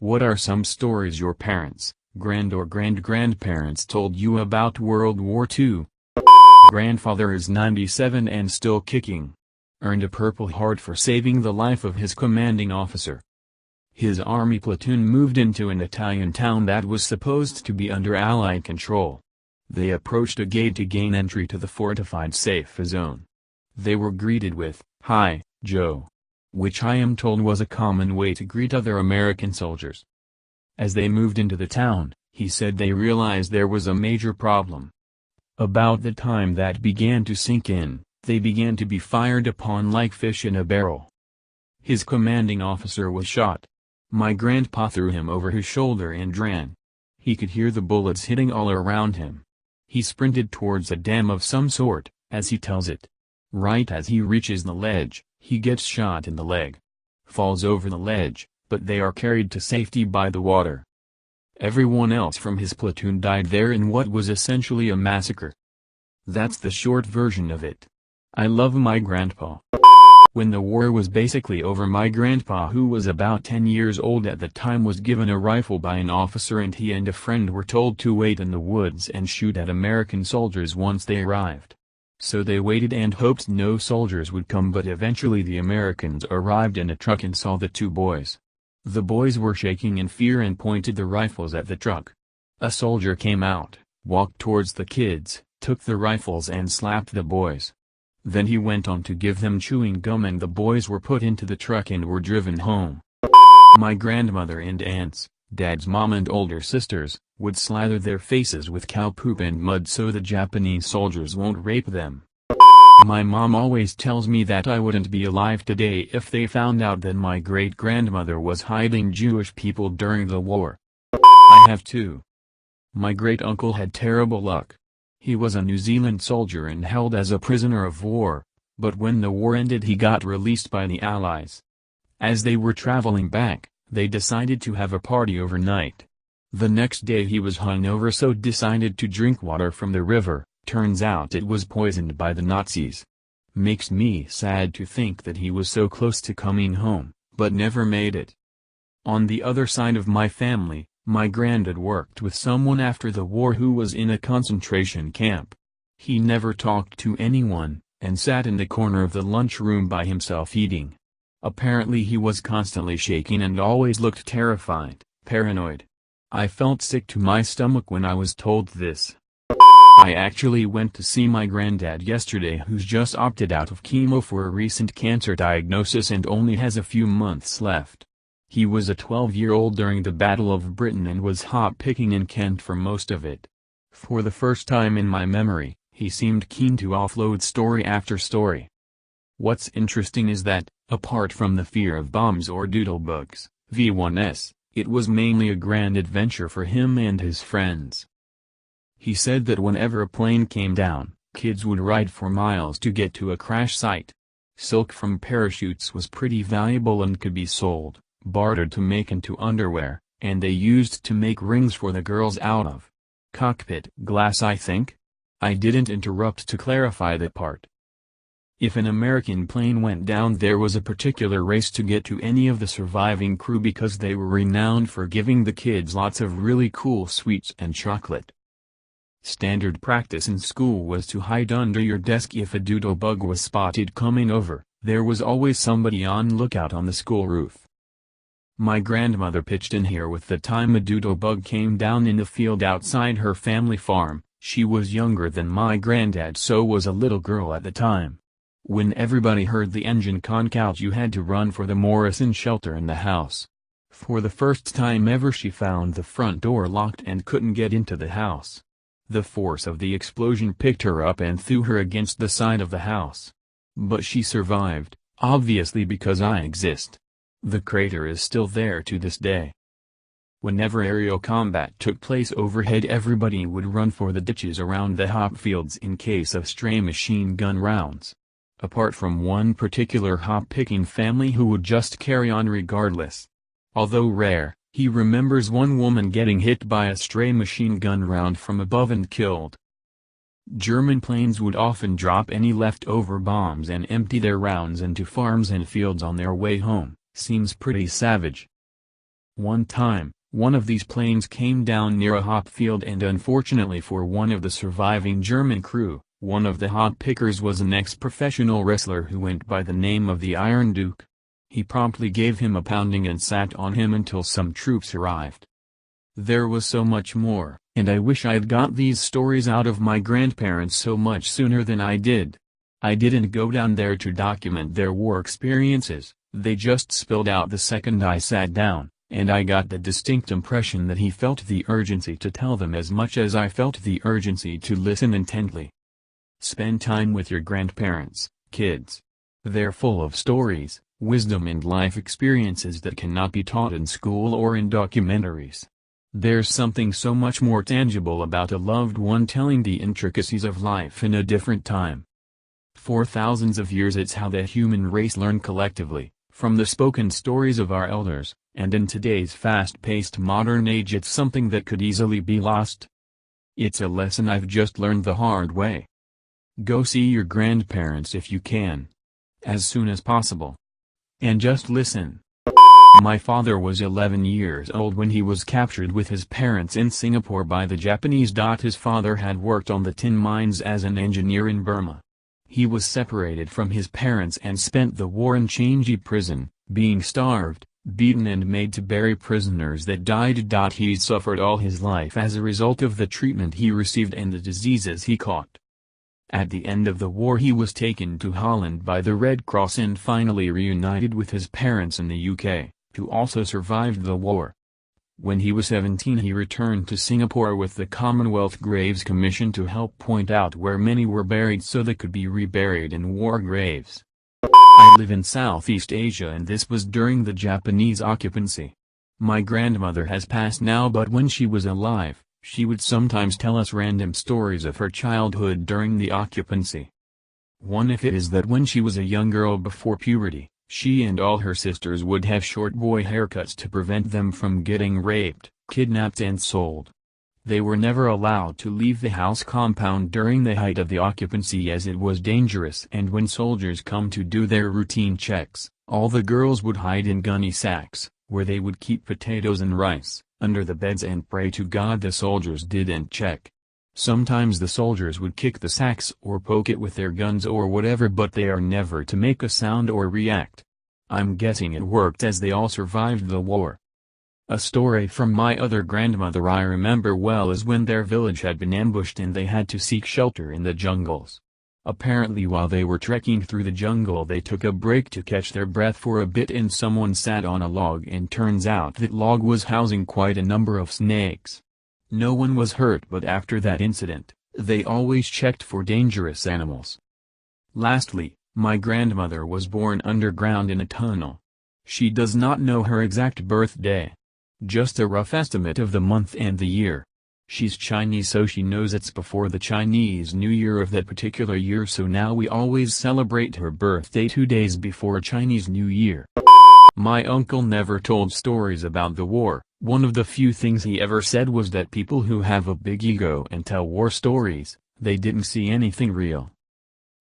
What are some stories your parents, grand or grand-grandparents told you about World War II? Grandfather is 97 and still kicking. Earned a Purple Heart for saving the life of his commanding officer. His army platoon moved into an Italian town that was supposed to be under Allied control. They approached a gate to gain entry to the fortified safe zone. They were greeted with, "Hi, Joe," which I am told was a common way to greet other American soldiers. As they moved into the town, he said they realized there was a major problem. About the time that began to sink in, they began to be fired upon like fish in a barrel. His commanding officer was shot. My grandpa threw him over his shoulder and ran. He could hear the bullets hitting all around him. He sprinted towards a dam of some sort, as he tells it. Right as he reaches the ledge, he gets shot in the leg. Falls over the ledge, but they are carried to safety by the water. Everyone else from his platoon died there in what was essentially a massacre. That's the short version of it. I love my grandpa. When the war was basically over, my grandpa, who was about 10 years old at the time, was given a rifle by an officer, and he and a friend were told to wait in the woods and shoot at American soldiers once they arrived. So they waited and hoped no soldiers would come, but eventually the Americans arrived in a truck and saw the two boys. The boys were shaking in fear and pointed the rifles at the truck. A soldier came out, walked towards the kids, took the rifles and slapped the boys. Then he went on to give them chewing gum, and the boys were put into the truck and were driven home. My grandmother and aunts, Dad's mom and older sisters, would slather their faces with cow poop and mud so the Japanese soldiers won't rape them. My mom always tells me that I wouldn't be alive today if they found out that my great-grandmother was hiding Jewish people during the war. I have two. My great-uncle had terrible luck. He was a New Zealand soldier and held as a prisoner of war, but when the war ended he got released by the Allies. As they were traveling back, they decided to have a party overnight. The next day he was hungover, so decided to drink water from the river. Turns out it was poisoned by the Nazis. Makes me sad to think that he was so close to coming home, but never made it. On the other side of my family, my granddad worked with someone after the war who was in a concentration camp. He never talked to anyone, and sat in the corner of the lunchroom by himself eating. Apparently he was constantly shaking and always looked terrified, paranoid. I felt sick to my stomach when I was told this. I actually went to see my granddad yesterday, who's just opted out of chemo for a recent cancer diagnosis and only has a few months left. He was a 12-year-old during the Battle of Britain and was hot-picking in Kent for most of it. For the first time in my memory, he seemed keen to offload story after story. What's interesting is that, apart from the fear of bombs or doodlebugs, V1s, it was mainly a grand adventure for him and his friends. He said that whenever a plane came down, kids would ride for miles to get to a crash site. Silk from parachutes was pretty valuable and could be sold, bartered to make into underwear, and they used to make rings for the girls out of cockpit glass, I think? I didn't interrupt to clarify that part. If an American plane went down, there was a particular race to get to any of the surviving crew because they were renowned for giving the kids lots of really cool sweets and chocolate. Standard practice in school was to hide under your desk if a doodlebug was spotted coming over. There was always somebody on lookout on the school roof. My grandmother pitched in here with the time a doodlebug came down in the field outside her family farm. She was younger than my granddad, so was a little girl at the time. When everybody heard the engine conk out, you had to run for the Morrison shelter in the house. For the first time ever she found the front door locked and couldn't get into the house. The force of the explosion picked her up and threw her against the side of the house. But she survived, obviously because I exist. The crater is still there to this day. Whenever aerial combat took place overhead, everybody would run for the ditches around the hop fields in case of stray machine gun rounds. Apart from one particular hop-picking family who would just carry on regardless. Although rare, he remembers one woman getting hit by a stray machine gun round from above and killed. German planes would often drop any leftover bombs and empty their rounds into farms and fields on their way home. Seems pretty savage. One time, one of these planes came down near a hop field, and unfortunately for one of the surviving German crew, one of the hop pickers was an ex-professional wrestler who went by the name of the Iron Duke. He promptly gave him a pounding and sat on him until some troops arrived. There was so much more, and I wish I'd got these stories out of my grandparents so much sooner than I did. I didn't go down there to document their war experiences, they just spilled out the second I sat down, and I got the distinct impression that he felt the urgency to tell them as much as I felt the urgency to listen intently. Spend time with your grandparents, kids. They're full of stories, wisdom and life experiences that cannot be taught in school or in documentaries. There's something so much more tangible about a loved one telling the intricacies of life in a different time. For thousands of years it's how the human race learned collectively, from the spoken stories of our elders, and in today's fast-paced modern age it's something that could easily be lost. It's a lesson I've just learned the hard way. Go see your grandparents if you can. As soon as possible. And just listen. My father was 11 years old when he was captured with his parents in Singapore by the Japanese. His father had worked on the tin mines as an engineer in Burma. He was separated from his parents and spent the war in Changi prison, being starved, beaten and made to bury prisoners that died. He suffered all his life as a result of the treatment he received and the diseases he caught. At the end of the war he was taken to Holland by the Red Cross and finally reunited with his parents in the UK, who also survived the war. When he was 17 he returned to Singapore with the Commonwealth Graves Commission to help point out where many were buried so they could be reburied in war graves. I live in Southeast Asia and this was during the Japanese occupancy. My grandmother has passed now, but when she was alive, she would sometimes tell us random stories of her childhood during the occupancy. One of it is that when she was a young girl before puberty, she and all her sisters would have short boy haircuts to prevent them from getting raped, kidnapped and sold. They were never allowed to leave the house compound during the height of the occupancy as it was dangerous, and when soldiers come to do their routine checks, all the girls would hide in gunny sacks, where they would keep potatoes and rice, under the beds and pray to God the soldiers didn't check. Sometimes the soldiers would kick the sacks or poke it with their guns or whatever, but they are never to make a sound or react. I'm guessing it worked as they all survived the war. A story from my other grandmother I remember well is when their village had been ambushed and they had to seek shelter in the jungles. Apparently while they were trekking through the jungle they took a break to catch their breath for a bit and someone sat on a log, and turns out that log was housing quite a number of snakes. No one was hurt, but after that incident, they always checked for dangerous animals. Lastly, my grandmother was born underground in a tunnel. She does not know her exact birthday. Just a rough estimate of the month and the year. She's Chinese, so she knows it's before the Chinese New Year of that particular year, so now we always celebrate her birthday 2 days before Chinese New Year. My uncle never told stories about the war. One of the few things he ever said was that people who have a big ego and tell war stories, they didn't see anything real.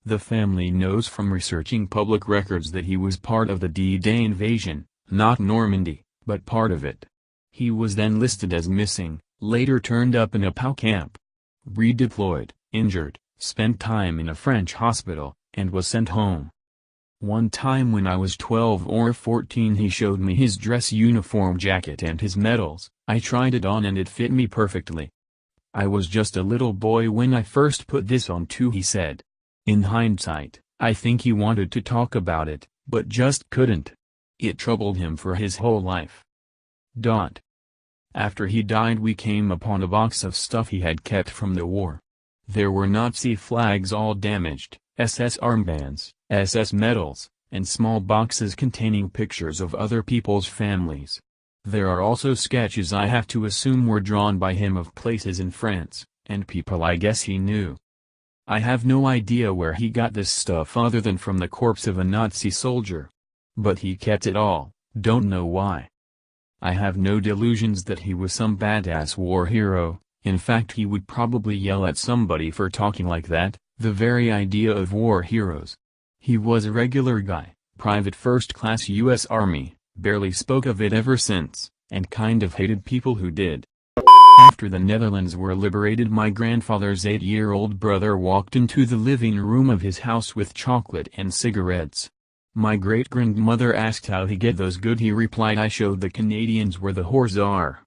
The family knows from researching public records that he was part of the D-Day invasion, not Normandy, but part of it. He was then listed as missing, later turned up in a POW camp. Redeployed, injured, spent time in a French hospital, and was sent home. One time when I was 12 or 14 he showed me his dress uniform jacket and his medals. I tried it on and it fit me perfectly. I was just a little boy when I first put this on too, he said. In hindsight, I think he wanted to talk about it, but just couldn't. It troubled him for his whole life. After he died we came upon a box of stuff he had kept from the war. There were Nazi flags all damaged, SS armbands, SS medals, and small boxes containing pictures of other people's families. There are also sketches I have to assume were drawn by him of places in France, and people I guess he knew. I have no idea where he got this stuff other than from the corpse of a Nazi soldier. But he kept it all, don't know why. I have no delusions that he was some badass war hero. In fact he would probably yell at somebody for talking like that, the very idea of war heroes. He was a regular guy, private first class U.S. Army, barely spoke of it ever since, and kind of hated people who did. After the Netherlands were liberated, my grandfather's 8-year-old brother walked into the living room of his house with chocolate and cigarettes. My great-grandmother asked how he get those good. He replied, "I showed the Canadians where the whores are."